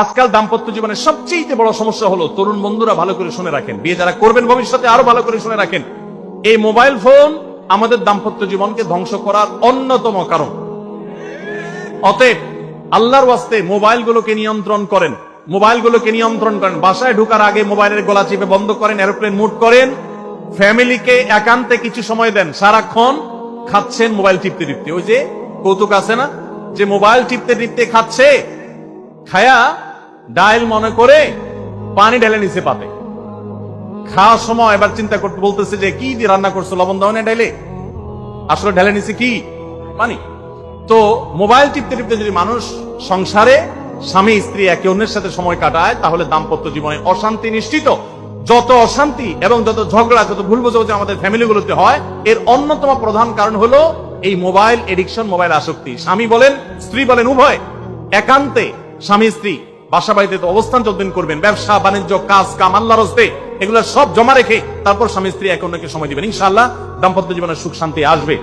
আজকাল দাম্পত্য জীবনের সবচেয়ে বড় সমস্যা হলো, তরুণ বন্ধুরা ভালো করে শুনে রাখেন, বিয়ে যারা করবেন ভবিষ্যতে আরো ভালো করে শুনে রাখেন, এই মোবাইল ফোন আমাদের দাম্পত্য জীবনকে ধ্বংস করার অন্যতম কারণ। অতএব আল্লাহর ওয়াস্তে মোবাইলগুলোকে নিয়ন্ত্রণ করেন, মোবাইলগুলোকে নিয়ন্ত্রণ করেন। বাসায় ঢোকার আগে মোবাইলের গলা চিপে বন্ধ করেন, এরোপ্লেন মুড করেন। ফ্যামিলিকে একান্তে কিছু সময় দেন। সারাক্ষণ খাচ্ছেন মোবাইল টিপতে টিপতে, ওই যে কৌতুক আছে না, যে মোবাইল টিপতে টিপতে খাচ্ছে, খায়া ডাইল মনে করে পানি ঢেলে নিচে পাতে। খাওয়ার সময় এবার চিন্তা করতে বলতেছে যে কি দিয়ে রান্না করছো, লবণ দাও না ডাইলে, আসলে ঢেলে নিচে কি পানি। তো মোবাইল টিপতে টিপতে যদি মানুষ সংসারে স্বামী স্ত্রী একে অন্যের সাথে সময় কাটায়, তাহলে দাম্পত্য জীবনে অশান্তি নিশ্চিত। যত অশান্তি এবং যত ঝগড়া, যত ভুল বোঝাবুঝি আমাদের ফ্যামিলিগুলোতে হয়, এর অন্যতম প্রধান কারণ হলো এই মোবাইল এডিকশন, মোবাইল আসক্তি। স্বামী বলেন স্ত্রী বলেন উভয় একান্তে স্বামী স্ত্রী বাসা বাড়িতে তো অবস্থান যতদিন করবেন, ব্যবসা বাণিজ্য কাজ কাম আল্লাহর হস্তে, এগুলো সব জমা রেখে তারপর স্বামী স্ত্রী একে অন্যকে সময় দিবেন, ইনশাআল্লাহ দাম্পত্য জীবনের সুখ শান্তি আসবে।